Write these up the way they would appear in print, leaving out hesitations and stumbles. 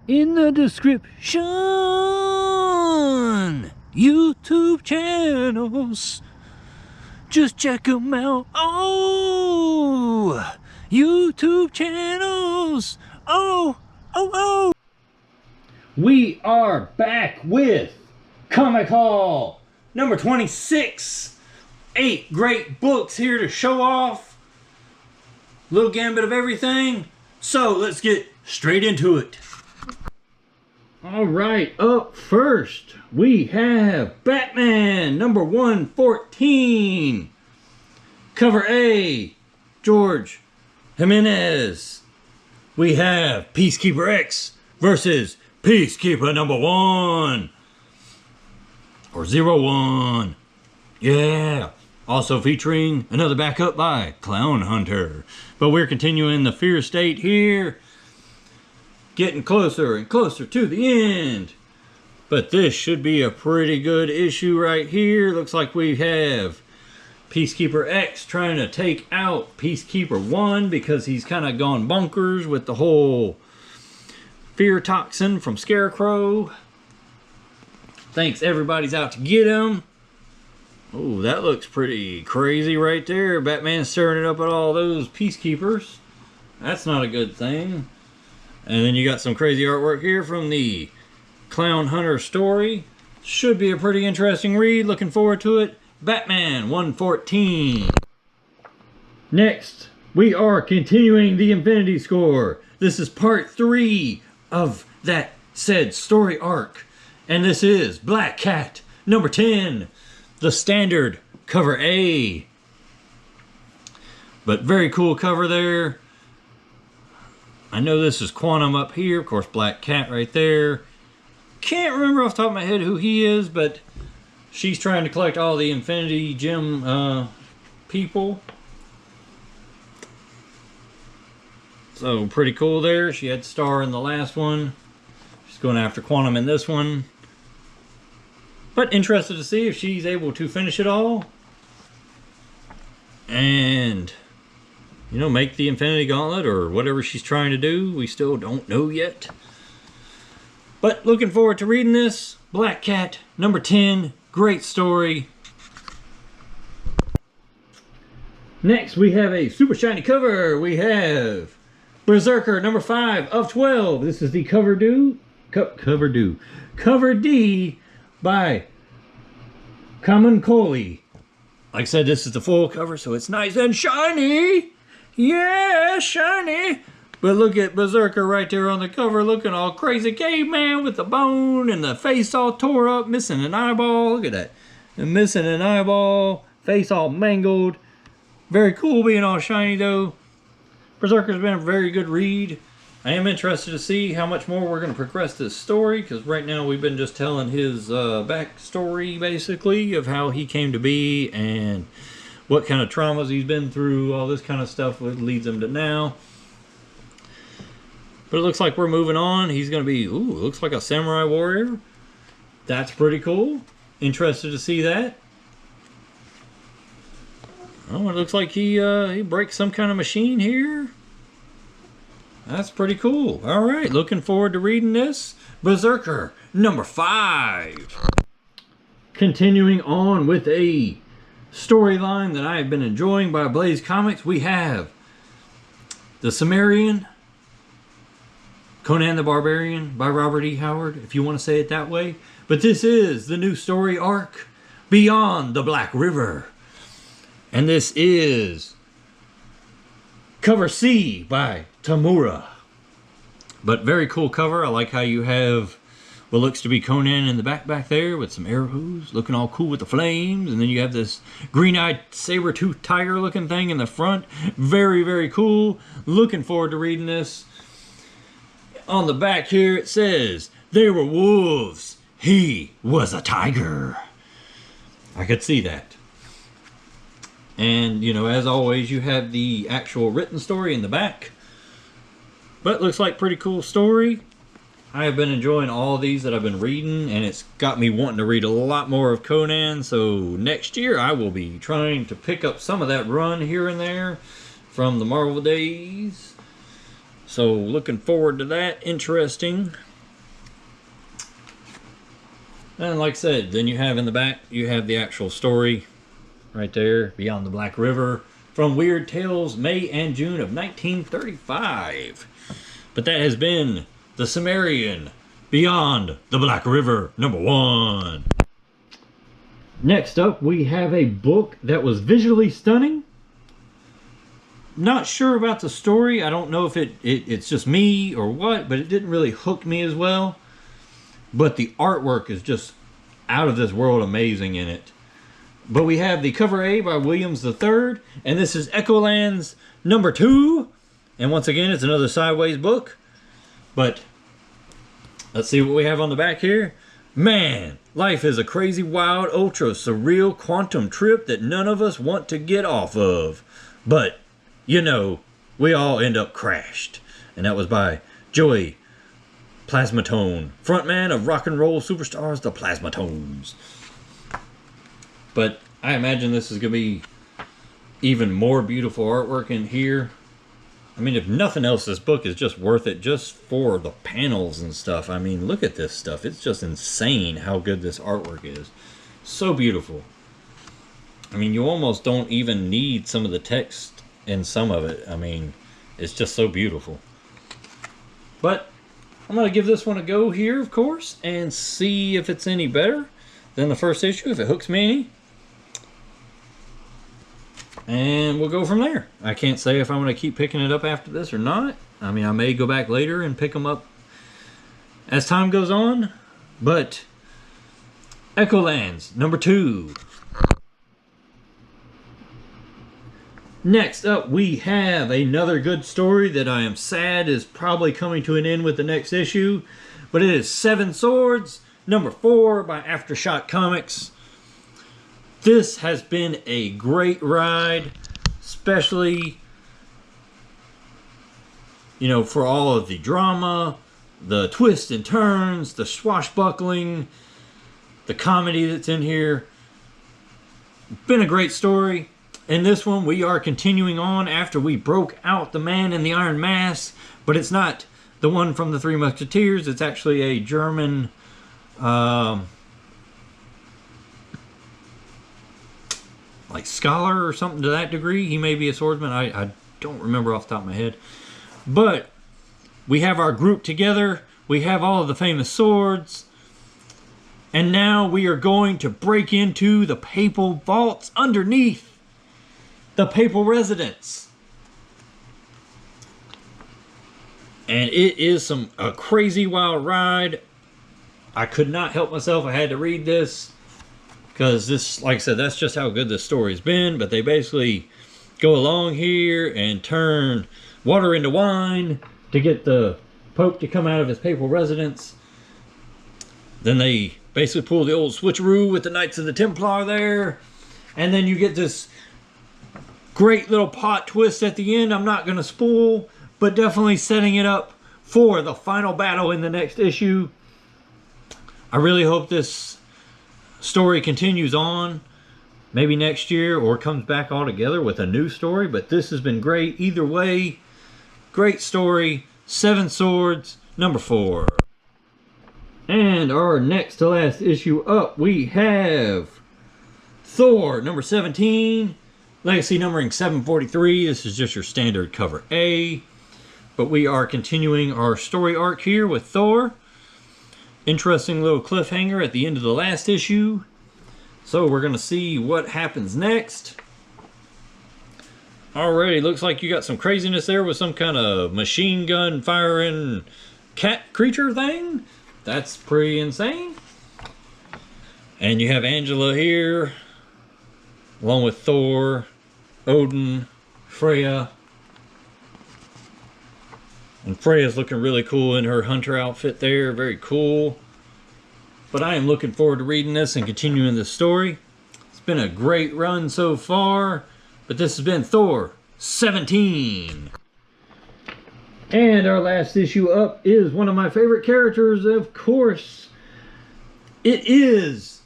in the description. YouTube channels. Just check them out. Oh, YouTube channels. Oh. We are back with Comic Haul number 26. 8 great books here to show off. Little gambit of everything. So let's get straight into it. Alright, up first we have Batman number 114. Cover A, Jorge Jimenez. We have Peacekeeper X versus Peacekeeper number 1. Or 01. Yeah. Also featuring another backup by Clown Hunter. But we're continuing the Fear State here. Getting closer and closer to the end. But this should be a pretty good issue right here. Looks like we have Peacekeeper X trying to take out Peacekeeper 1 because he's kind of gone bonkers with the whole fear toxin from Scarecrow. Thinks everybody's out to get him. Oh, that looks pretty crazy right there. Batman stirring it up at all those Peacekeepers. That's not a good thing. And then you got some crazy artwork here from the Clown Hunter story. Should be a pretty interesting read. Looking forward to it. Batman 114. Next, we are continuing the Infinity Score. This is part 3 of that said story arc. And this is Black Cat number 10. The standard cover A. But very cool cover there. I know this is Quantum up here. Of course, Black Cat right there. Can't remember off the top of my head who he is, but she's trying to collect all the Infinity Gem people. So, pretty cool there. She had Star in the last one. She's going after Quantum in this one. But interested to see if she's able to finish it all. And, you know, make the Infinity Gauntlet or whatever she's trying to do. We still don't know yet. But looking forward to reading this. Black Cat, number 10. Great story. Next, we have a super shiny cover. We have Brzrkr, number 5 of 12. This is the cover D by Camuncoli. Like I said, this is the full cover, so it's nice and shiny. Yeah, shiny. But look at Brzrkr right there on the cover, looking all crazy caveman with the bone and the face all tore up, missing an eyeball. Look at that. And missing an eyeball, face all mangled. Very cool being all shiny though. Brzrkr's been a very good read. I am interested to see how much more we're going to progress this story, because right now we've been just telling his backstory, basically, of how he came to be and what kind of traumas he's been through, all this kind of stuff that leads him to now. But it looks like we're moving on. He's going to be, ooh, looks like a samurai warrior. That's pretty cool. Interested to see that. Oh, it looks like he breaks some kind of machine here. That's pretty cool. All right, looking forward to reading this. Brzrkr, number 5. Continuing on with a storyline that I have been enjoying by Blaze Comics, we have the Cimmerian, Conan the Barbarian by Robert E. Howard, if you want to say it that way. But this is the new story arc, Beyond the Black River. And this is cover C by Tamura. But very cool cover. I like how you have what looks to be Conan in the back there with some arrows, looking all cool with the flames. And then you have this green-eyed saber-toothed tiger looking thing in the front. Very, very cool. Looking forward to reading this. On the back here it says, "They were wolves. He was a tiger." I could see that. And, you know, as always, you have the actual written story in the back. But it looks like a pretty cool story. I have been enjoying all of these that I've been reading, and it's got me wanting to read a lot more of Conan. So next year I will be trying to pick up some of that run here and there from the Marvel days. So looking forward to that. Interesting. And like I said, then you have in the back, you have the actual story right there, Beyond the Black River, from Weird Tales, May and June of 1935. But that has been the Cimmerian, Beyond the Black River, #1. Next up, we have a book that was visually stunning. Not sure about the story. I don't know if it's just me or what, but it didn't really hook me as well. But the artwork is just out of this world amazing in it. But we have the cover A by Williams III, and this is Echolands #2. And once again, it's another sideways book. But let's see what we have on the back here. Man, life is a crazy, wild, ultra surreal quantum trip that none of us want to get off of. But, you know, we all end up crashed. And that was by Joey Plasmatone, frontman of rock and roll superstars, the Plasmatones. But I imagine this is going to be even more beautiful artwork in here. I mean, if nothing else, this book is just worth it just for the panels and stuff. I mean, look at this stuff. It's just insane how good this artwork is. So beautiful. I mean, you almost don't even need some of the text in some of it. I mean, it's just so beautiful. But I'm going to give this one a go here, of course, and see if it's any better than the first issue, if it hooks me any. And we'll go from there. I can't say if I'm going to keep picking it up after this or not. I mean, I may go back later and pick them up as time goes on. But Echolands #2. Next up, we have another good story that I am sad is probably coming to an end with the next issue. But it is Seven Swords #4 by Aftershock Comics. This has been a great ride, especially, you know, for all of the drama, the twists and turns, the swashbuckling, the comedy that's in here. Been a great story. In this one, we are continuing on after we broke out the Man in the Iron Mask, but it's not the one from the Three Musketeers. It's actually a German like scholar or something to that degree. He may be a swordsman. I don't remember off the top of my head. But we have our group together. We have all of the famous swords. And now we are going to break into the papal vaults underneath the papal residence. And it is a crazy wild ride. I could not help myself. I had to read this. Because this, like I said, that's just how good this story's been. But they basically go along here and turn water into wine to get the Pope to come out of his papal residence. Then they basically pull the old switcheroo with the Knights of the Templar there. And then you get this great little plot twist at the end. I'm not going to spoil, but definitely setting it up for the final battle in the next issue. I really hope this story continues on, maybe next year, or comes back all together with a new story. But this has been great either way. Great story. Seven Swords #4. And our next to last issue up, we have Thor #17, legacy numbering 743. This is just your standard cover A, but we are continuing our story arc here with Thor. Interesting little cliffhanger at the end of the last issue. So we're going to see what happens next. Alrighty, looks like you got some craziness there with some kind of machine gun firing cat creature thing. That's pretty insane. And you have Angela here, along with Thor, Odin, Freya. And Freya's looking really cool in her hunter outfit there. Very cool. But I am looking forward to reading this and continuing this story. It's been a great run so far. But this has been Thor 17. And our last issue up is one of my favorite characters, of course. It is,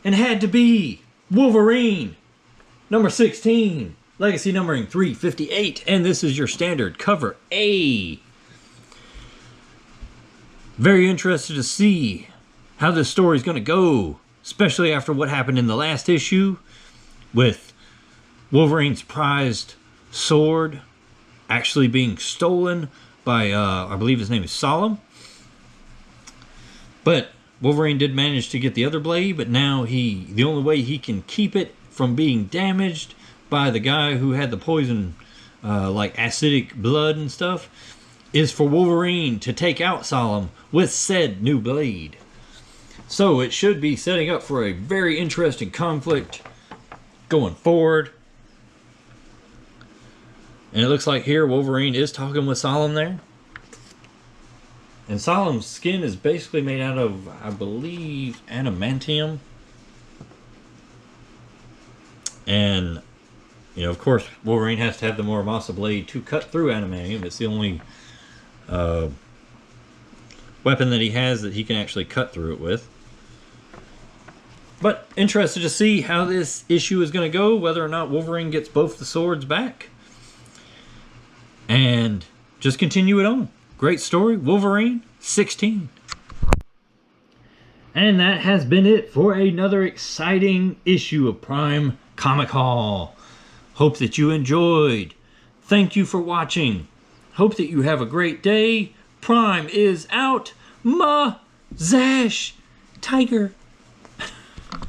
and had to be, Wolverine. #16. Legacy numbering 358. And this is your standard cover A. Very interested to see how this story is going to go, especially after what happened in the last issue with Wolverine's prized sword actually being stolen by, I believe his name is Solemn. But Wolverine did manage to get the other blade, but now the only way he can keep it from being damaged by the guy who had the poison, like acidic blood and stuff, is for Wolverine to take out Solemn with said new blade. So it should be setting up for a very interesting conflict going forward. And it looks like here Wolverine is talking with Solemn there. And Solemn's skin is basically made out of, I believe, adamantium. And, you know, of course, Wolverine has to have the Muramasa blade to cut through adamantium. It's the only weapon that he has that he can actually cut through it with. But interested to see how this issue is going to go, whether or not Wolverine gets both the swords back. And just continue it on. Great story, Wolverine 16. And that has been it for another exciting issue of Prime Comic Haul. Hope that you enjoyed. Thank you for watching. Hope that you have a great day. Prime is out. Ma Zash Tiger.